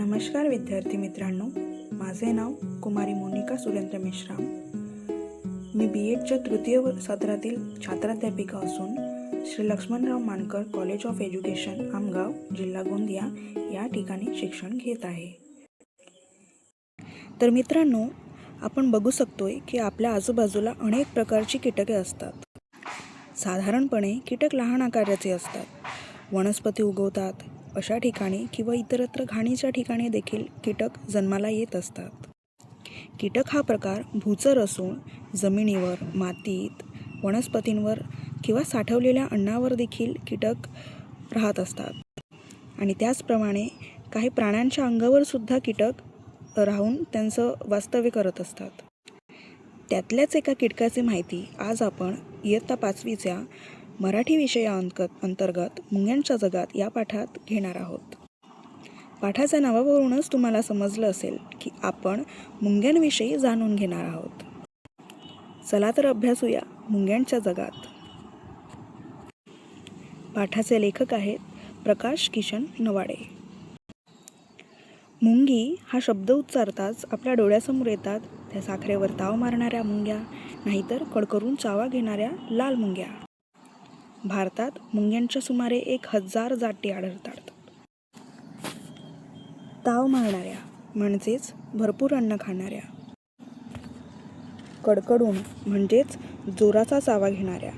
नमस्कार विद्यार्थी मित्रांनो, माझे नाव कुमारी मोनिका सुरेंद्र मेश्राम. मी BEdच्या तृतीय सत्रातील छात्राध्यापिका असून श्री लक्ष्मणराव मानकर कॉलेज ऑफ एज्युकेशन आमगाव, जिल्हा गोंदिया या ठिकाणी शिक्षण घेत आहे. तर मित्रांनो, आपण बघू शकतोय की आपल्या आजूबाजूला अनेक प्रकारची कीटके असतात. साधारणपणे कीटक लहान आकाराचे असतात. वनस्पती उगवतात अशा ठिकाणी किंवा इतरत्र घाणीच्या ठिकाणी देखील कीटक जन्माला येत असतात. कीटक हा प्रकार भूचर असून जमिनीवर, मातीत, वनस्पतींवर किंवा साठवलेल्या अन्नावर देखील कीटक राहत असतात. आणि त्याचप्रमाणे काही प्राण्यांच्या अंगावर सुद्धा कीटक राहून त्यांचं वास्तव्य करत असतात. त्यातल्याच एका कीटकाची माहिती आज आपण इयत्ता 5वीच्या मराठी विषयाअंतर्गत मुंग्यांच्या जगात या पाठात घेणार आहोत. पाठाच्या नावावरूनच तुम्हाला समजलं असेल की आपण मुंग्यांविषयी जाणून घेणार आहोत. चला तर अभ्यासूया मुंग्यांच्या जगात. पाठाचे लेखक आहेत प्रकाश किशन नवाडे. मुंगी हा शब्द उच्चारताच आपल्या डोळ्यासमोर येतात त्या साखरेवर ताव मारणाऱ्या मुंग्या, नाहीतर कडकडून चावा घेणाऱ्या लाल मुंग्या. भारतात मुंग्यांच्या सुमारे 1000 जाती आढळतात. ताव मारणाऱ्या म्हणजेच भरपूर अन्न खाणाऱ्या, कडकडून म्हणजेच जोराचा चावा घेणाऱ्या.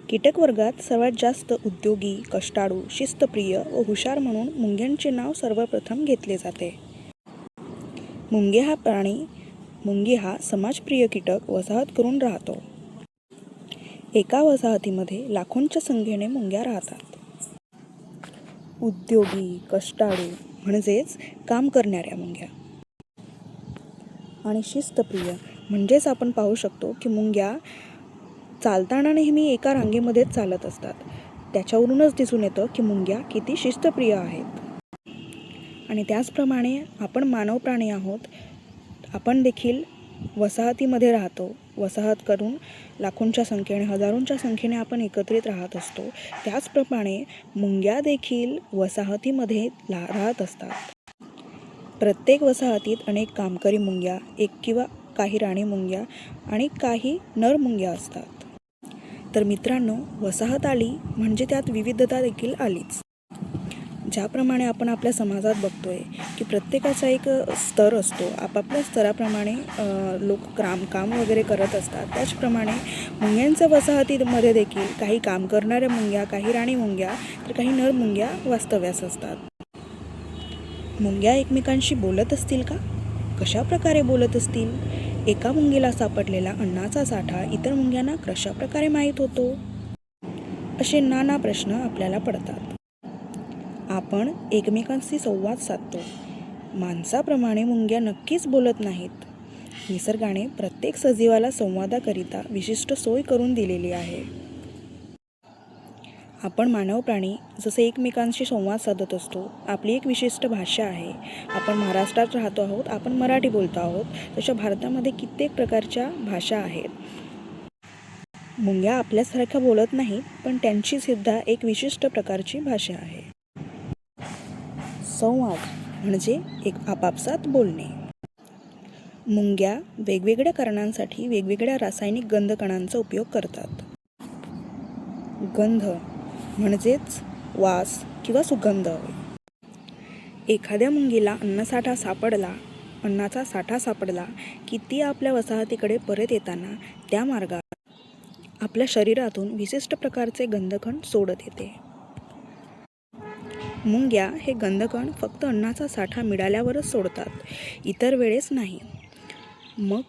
कीटक वर्गात सर्वात जास्त उद्योगी, कष्टाळू, शिस्तप्रिय व हुशार म्हणून मुंग्यांचे नाव सर्वप्रथम घेतले जाते. मुंगी हा समाजप्रिय कीटक वसाहत करून राहतो. एका वसाहतीमध्ये लाखोंच्या संख्येने मुंग्या राहतात. उद्योगी, कष्टाळू म्हणजेच काम करणाऱ्या मुंग्या आणि शिस्तप्रिय म्हणजेच आपण पाहू शकतो की मुंग्या चालताना नेहमी एका रांगेमध्येच चालत असतात. त्याच्यावरूनच दिसून येतं की मुंग्या किती शिस्तप्रिय आहेत. आणि त्याचप्रमाणे आपण मानव प्राणी आहोत. आपण देखील वसाहतीमध्ये राहतो. वसाहत करून लाखोंच्या संख्येने, हजारोंच्या संख्येने आपण एकत्रित राहत असतो. त्याचप्रमाणे मुंग्या देखील वसाहतीमध्ये राहत असतात. प्रत्येक वसाहतीत अनेक कामकरी मुंग्या, एक किंवा काही राणी मुंग्या आणि काही नर मुंग्या असतात. तर मित्रांनो, वसाहत आली म्हणजे त्यात विविधता देखील आलीच. ज्याप्रमाणे आपण आपल्या समाजात बघतोय की प्रत्येकाचा एक स्तर असतो. आपापल्या स्तराप्रमाणे लोक काम वगैरे करत असतात. त्याचप्रमाणे मुंग्यांच्या वसाहतीमध्ये देखील काही काम करणाऱ्या मुंग्या, काही राणी मुंग्या तर काही नर मुंग्या वास्तव्यास असतात. मुंग्या एकमेकांशी बोलत असतील का? कशा प्रकारे बोलत असतील? एका मुंगीला सापडलेला अन्नाचा साठा इतर मुंग्यांना कशा प्रकारे माहीत होतो? असे नाना प्रश्न आपल्याला पडतात. आपण एकमेकांशी संवाद साधतो. माणसाप्रमाणे मुंग्या नक्कीच बोलत नाहीत. निसर्गाने प्रत्येक सजीवाला संवादाकरिता विशिष्ट सोय करून दिलेली आहे. आपण मानव प्राणी जसे एकमेकांशी संवाद साधत असतो. आपली एक विशिष्ट भाषा आहे. आपण महाराष्ट्रात राहतो आहोत, आपण मराठी बोलतो आहोत. तशा भारतामध्ये कित्येक प्रकारच्या भाषा आहेत. मुंग्या आपल्यासारख्या बोलत नाहीत, पण त्यांची सुद्धा एक विशिष्ट प्रकारची भाषा आहे. संवाद म्हणजे एक आपापसात बोलणे. मुंग्या वेगवेगळ्या कारणांसाठी वेगवेगळ्या रासायनिक गंधकणांचा उपयोग करतात. गंध म्हणजेच वास किंवा सुगंध. एखाद्या मुंगीला अन्नाचा साठा सापडला की ती आपल्या वसाहतीकडे परत येताना त्या मार्गात आपल्या शरीरातून विशिष्ट प्रकारचे गंधकण सोडत येते. मुंग्या हे गंधकण फक्त अन्नाचा साठा मिळाल्यावरच सोडतात, इतर वेळेस नाही. मग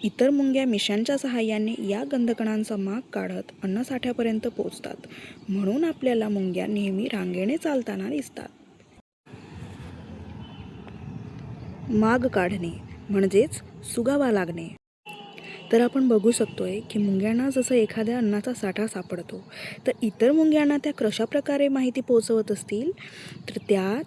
इतर मुंग्या मिशांच्या सहाय्याने या गंधकणांचा माग काढत अन्नसाठ्यापर्यंत पोहोचतात. म्हणून आपल्याला मुंग्या नेहमी रांगेने चालताना दिसतात. माग काढणे म्हणजेच सुगावा लागणे. तर आपण बघू शकतोय की मुंग्यांना जसं एखाद्या अन्नाचा साठा सापडतो, तर इतर मुंग्यांना त्या कशा प्रकारे माहिती पोहोचवत असतील, तर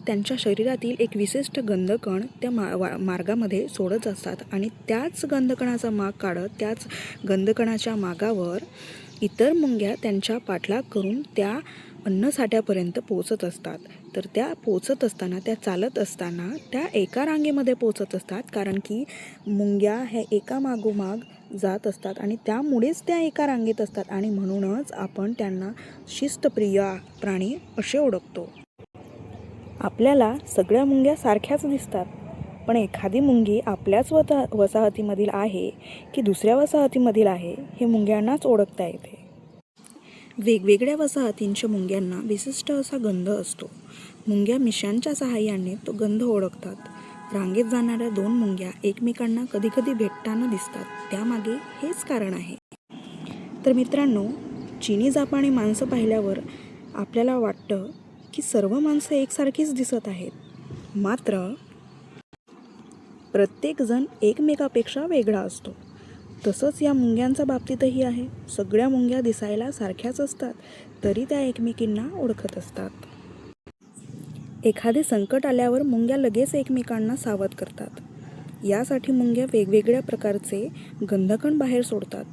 त्यांच्या शरीरातील एक विशिष्ट गंधकण त्या मार्गामध्ये सोडत असतात. आणि त्याच गंधकणाचा माग काढत त्याच गंधकणाच्या मागावर इतर मुंग्या त्यांच्या पाठलाग करून त्या अन्नसाठ्यापर्यंत पोचत असतात. तर त्या पोचत असताना, त्या चालत असताना त्या एका रांगेमध्ये पोचत असतात, कारण की मुंग्या ह्या एकामागोमाग जात असतात आणि त्यामुळेच त्या एका रांगेत असतात आणि म्हणूनच आपण त्यांना शिस्तप्रिय प्राणी असे ओळखतो. आपल्याला सगळ्या मुंग्या सारख्याच दिसतात, पण एखादी मुंगी आपल्याच वसाहतीमधील आहे की दुसऱ्या वसाहतीमधील आहे हे मुंग्यांनाच ओळखता येते. वेगवेगळ्या वसाहतींच्या मुंग्यांना विशिष्ट असा गंध असतो. मुंग्या मिशांच्या सहाय्याने तो गंध ओळखतात. रांगेत जाणाऱ्या दोन मुंग्या एकमेकांना कधीकधी भेटताना दिसतात, त्यामागे हेच कारण आहे. तर मित्रांनो, चिनी जापानी माणसं पाहिल्यावर आपल्याला वाटतं की सर्व माणसं एकसारखीच दिसत आहेत. मात्र प्रत्येकजण एकमेकापेक्षा वेगळा असतो. तसंच या मुंग्यांच्या बाबतीतही आहे. सगळ्या मुंग्या दिसायला सारख्याच असतात, तरी त्या एकमेकींना ओळखत असतात. एखादे संकट आल्यावर मुंग्या लगेच एकमेकांना सावध करतात. यासाठी मुंग्या वेगवेगळ्या प्रकारचे गंधकण बाहेर सोडतात.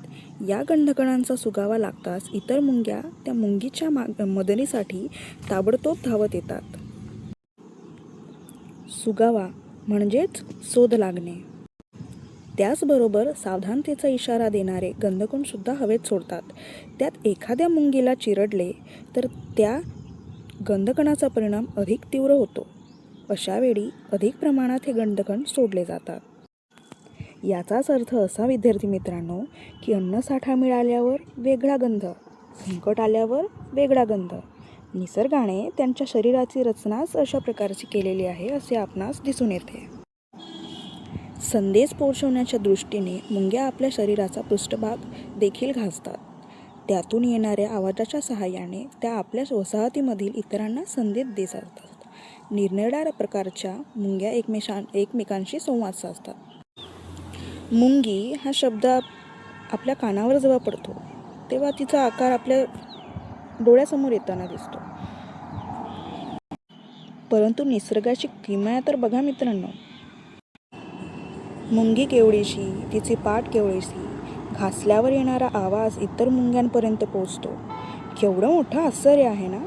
या गंधकणांचा सुगावा लागताच इतर मुंग्या त्या मुंगीच्या मदतीसाठी ताबडतोब धावत येतात. सुगावा म्हणजेच शोध लागणे. त्याचबरोबर सावधानतेचा इशारा देणारे गंधकण सुद्धा हवेत सोडतात. त्यात एखाद्या मुंगीला चिरडले तर त्या गंधकणाचा परिणाम अधिक तीव्र होतो. अशा वेळी अधिक प्रमाणात हे गंधकण सोडले जातात. याचाच अर्थ असा विद्यार्थी मित्रांनो, की अन्नसाठा मिळाल्यावर वेगळा गंध, संकट आल्यावर वेगळा गंध. निसर्गाने त्यांच्या शरीराची रचनाच अशा प्रकारची केलेली आहे असे आपणास दिसून येते. संदेश पोहोचवण्याच्या दृष्टीने मुंग्या आपल्या शरीराचा पृष्ठभाग देखील घासतात. त्यातून येणाऱ्या आवाजाच्या सहाय्याने त्या आपल्या वसाहतीमधील इतरांना संदेश देत असतात. निरनिराळ्या प्रकारच्या मुंग्या एकमेकांशी संवाद साधतात. मुंगी हा शब्द आपल्या कानावर जेव्हा पडतो तेव्हा तिचा आकार आपल्या डोळ्यासमोर येताना दिसतो. परंतु निसर्गाची किमया तर बघा मित्रांनो. मुंगी केवढीशी, तिची पाठ केवढीशी, घासल्यावर येणारा आवाज इतर मुंग्यांपर्यंत पोहोचतो. केवढं मोठं आश्चर्य आहे ना.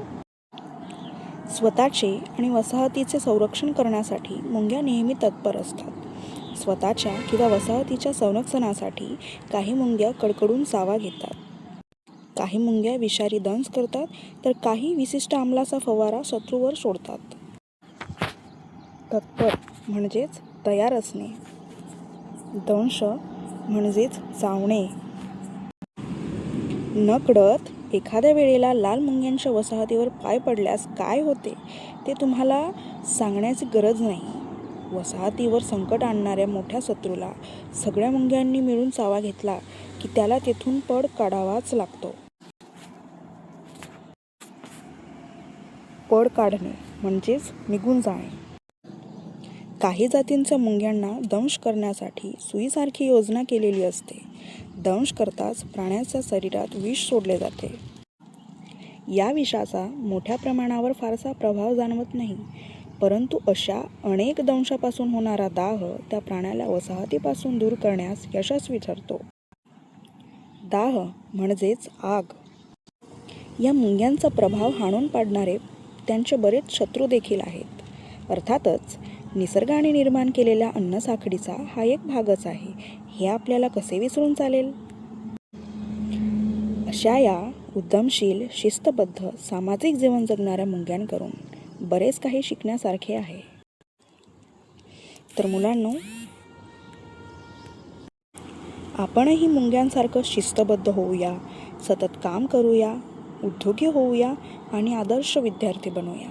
स्वतःचे आणि वसाहतीचे संरक्षण करण्यासाठी मुंग्या नेहमी तत्पर असतात. स्वतःच्या किंवा वसाहतीच्या संरक्षणासाठी काही मुंग्या कडकडून चावा घेतात, काही मुंग्या विषारी दंश करतात, तर काही विशिष्ट अंमलाचा फवारा शत्रूवर सोडतात. तत्पर म्हणजेच तयार असणे, दंश म्हणजेच चावणे. नकळत एखाद्या वेळेला लाल मुंग्यांच्या वसाहतीवर पाय पडल्यास काय होते ते तुम्हाला सांगण्याची गरज नाही. वसाहतीवर संकट आणणाऱ्या मोठ्या शत्रूला सगळ्या मुंग्यांनी मिळून चावा घेतला की त्याला तेथून पळ काढावाच लागतो. पळ काढणे म्हणजेच निघून जाणे. काही जातींच्या मुंग्यांना दंश करण्यासाठी सुईसारखी योजना केलेली असते. दंश करताच प्राण्याच्या शरीरात विष सोडले जाते. या विषाचा मोठ्या प्रमाणावर फारसा प्रभाव जाणवत नाही, परंतु अशा अनेक दंशापासून होणारा दाह त्या प्राण्याला वसाहतीपासून दूर करण्यास यशस्वी ठरतो. दाह म्हणजेच आग. या मुंग्यांचा प्रभाव हाणून पाडणारे त्यांचे बरेच शत्रू देखील आहेत. अर्थातच निसर्गाने निर्माण केलेल्या अन्नसाखळीचा हा एक भागच आहे, हे आपल्याला कसे विसरून चालेल. अशा या उद्यमशील, शिस्तबद्ध, सामाजिक जीवन जगणाऱ्या मुंग्यांकडून बरेच काही शिकण्यासारखे आहे. तर मुलांनो, आपणही मुंग्यांसारखं शिस्तबद्ध होऊया, सतत काम करूया, उद्योगी होऊया आणि आदर्श विद्यार्थी बनूया.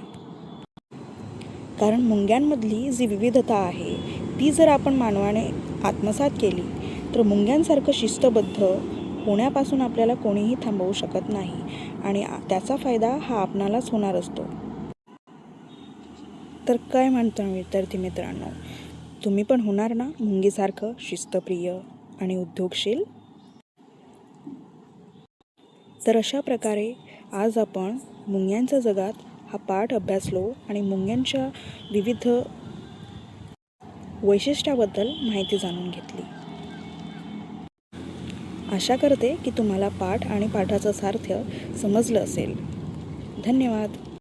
कारण मुंग्यांमधली जी विविधता आहे ती जर आपण मानवाने आत्मसात केली तर मुंग्यांसारखं शिस्तबद्ध होण्यापासून आपल्याला कोणीही थांबवू शकत नाही आणि त्याचा फायदा हा आपणालाच होणार असतो. तर काय म्हणता विद्यार्थी मित्रांनो, तुम्ही पण होणार ना मुंगीसारखं शिस्तप्रिय आणि उद्योगशील? तर अशा प्रकारे आज आपण मुंग्यांच्या जगात हा पाठ अभ्यासलो आणि मुंग्यांच्या विविध वैशिष्ट्याबद्दल माहिती जाणून घेतली. आशा करते की तुम्हाला पाठ आणि पाठाचं सार्थ समजलं असेल. धन्यवाद.